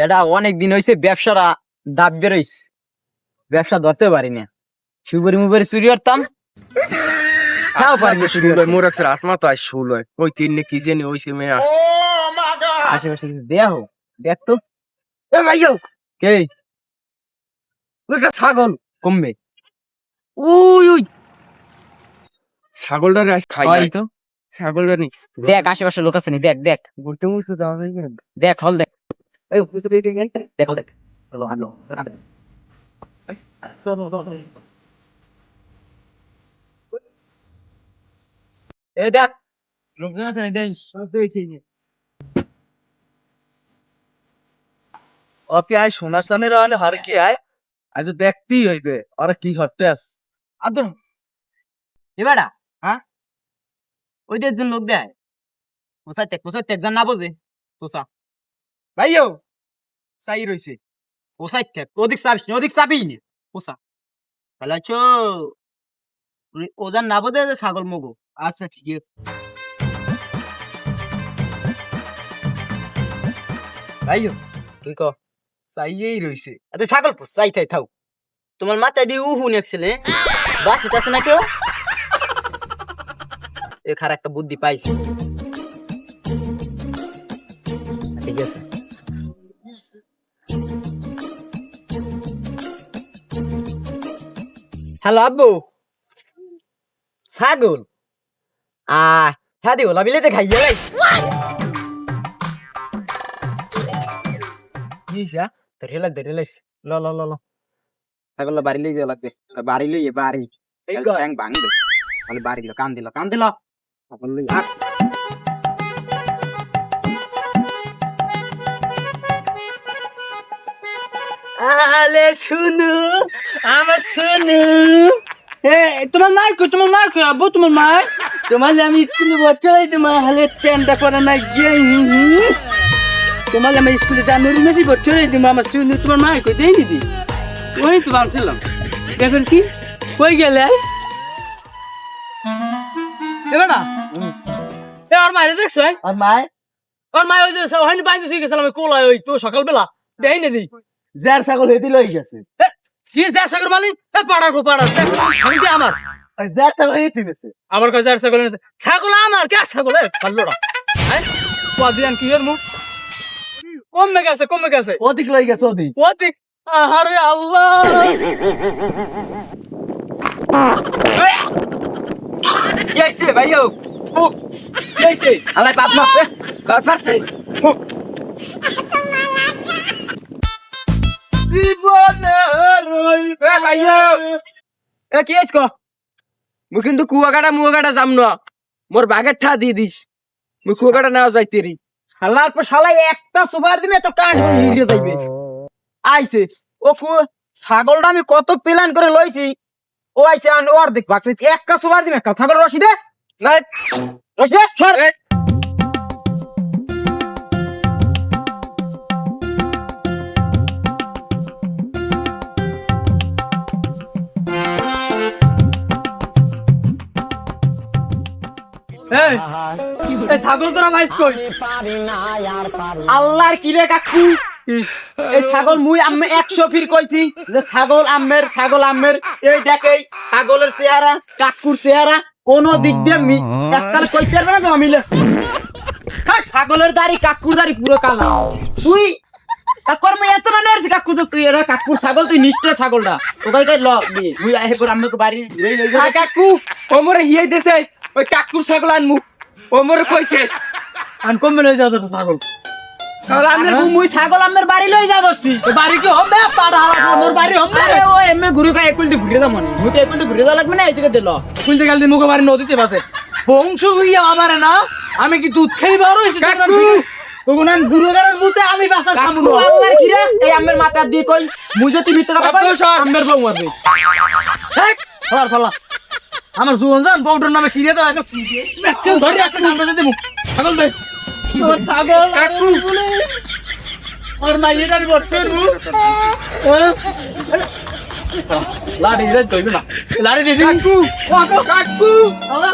এটা অনেক দিন হয়েছে ব্যবসাটা দাব বেরোইছে, ব্যবসা ধরতে পারি না। সুপারি মুপারি চুরি করতাম, তাও পারি না চুরি করতে। মোর একসার আত্মা তো আজ শুল হয় ওই তিন কি জানি হইছে মেয়া আশেপাশে কিছু দেয়া হোক, দেখ তো। এ ভাইও কে? ওই একটা ছাগল কমবে ওই ওই ছাগলটা আজ খাই হয় তো। ছাগলটা নি দেখ আশেপাশে লোক আছে নি, দেখ দেখ ঘুরতে মুছতে যাওয়া যায় না দেখ, হল দেখ, এই ঘুরতে পেয়ে গেল দেখ হল দেখ। হলো হলো এই দেখ লোকজন আছে নি, দেখ সব দেখছি। ওকে আয় সোনার হলে হার কি আয় আজ দেখতেই হইবে ওরা কি করতে আস। আদর এবারা, হ্যাঁ ওই দেড়জন লোক দেয় পোষাইতে একজন না বোঝে তোষা ভাইও চাই রইছে পোষাইতে ওদিক চাবিস না, ওদিক চাবি নি পোষা তাহলে আছো ওজন না বোঝে যে ছাগল মগো। আচ্ছা ঠিক আছে ভাইও তুই ক চাইয়েই রইছে এত ছাগল পোষাই থাই থাও, তোমার মাথায় দিয়ে উহু নেকছিলে বাস এটা আছে না কেউ এখার একটা বুদ্ধি পাইছি। ঠিক আছে হ্যালো আব্বু, ছাগল হ্যাঁ দিও লাবিলেতে খাইয়ে গাইস কিসা ধরে লাইস ল ল ল ল ছাগল বাড়ি লই যাওয়া লাগবে, বাড়ি লইয়ে বাড়ি এই ব্যাং ভাঙবে মানে বাড়ি দিল কান দিল ছাগল লই আট আলে শুনু আমার শুনু তোমার মার কই আব্বু তোমার মার তোমার আমি স্কুলে বছর তোমার হালে টেন্ডা করে না গিয়ে তোমার আমি স্কুলে জানুয়ারি মাসে বছর তোমার আমার শুনু তোমার মার কই দেই দিদি ওই তো বানছিলাম এখন কি কই গেলে এবার না এ আর মাইরে দেখছ আর মায় আর মাই ওই যে হয়নি বাইন্দে শুয়ে গেছিলাম কোলায় ওই তো সকালবেলা দেই না দি যার ছাগল হেদি লই গেছে কি যা সাগর মালিক এ পাড়ার গো পাড়া ছাগল আমার যার ছাগল হেদি গেছে আমার কাছে আর ছাগল নেই। ছাগল আমার কে ছাগল এ পাল্লোড়া হ্যাঁ পাদিয়ান কি এর মুখ কমে গেছে ওদিক লই গেছে ওদিক ওদিক আরে আল্লাহ কি হইছে ভাইও কি হইছে আলাই বাপ মারছে এ কি হইছ কো মু কিন্তু কুয়াকাটা যাম না মোর বাগের ঠা দিয়ে দিস মু কুয়াকাটা নাও যাইতেরি হালার পর শালাই একটা সুপার দিবে তো কাজ নিয়ে যাইবে আইছে ও ছাগলটা আমি কত প্ল্যান করে লইছি, ও আইছে ওর দেখ বাকি একটা সুপার দিবে একটা ছাগল রশি দে না রশি দে সর এই ছাগল তোরা মাইস কই আল্লাহর কি রে কাকু, এই ছাগল মুই আম্মে 100 ফির কইছি যে ছাগল আম্মের এই দেখ এই ছাগলের চেহারা কাকুর চেহারা কোন দিক দিয়ে এককাল কইতে পারবে না তো মিলে ছাগলের দাড়ি কাকুর দাড়ি পুরো কালা তুই কাকুর মই এত না নেছি কাকু তো তুই এরা কাকুর ছাগল তুই নিষ্ঠে ছাগলটা ওকাই ল দি মুই আহে পর আম্মে বাড়ি লই কাকু ওমরে হিয়াই দেছে ওই কাকুর ছাগল আনমু ওমরে কইছে আন কম লই যাও তো ছাগল ছাগল আম্মের মুই ছাগল আম্মের বাড়ি লই যাও দছি বাড়ি কি হবে পাড়া মোর বাড়ি হবে আরে ও এমে ঘুরে কাই একুল দি ঘুরে যা মনে মুই তো একুল দি ঘুরে যা লাগবে না এই দিকে দিল কুলতে গেল দি মুখে বাড়ি নদীতে বাসে বংশ হইয়া আমারে না আমি কি দুধ খাই বড় হইছি কাকু তখন আমি গুরুগারের মুতে আমি বাসা খামু না আল্লাহর কি রে এই আম্মের মাথা দিয়ে কই মুই যদি মিথ্যা কথা কই আম্মের বউ মারবে ঠিক ফালা আমার জুন জান বউটার নামে কি রে তো একটু ধরে রাখতে আমরা যদি মুখ ছাগল দে ছাগল কাকু আর মাইয়ের বর্তে মুখ লাড়ি রে কইবে না লাড়ি দিদি কাকু কাকু আল্লাহ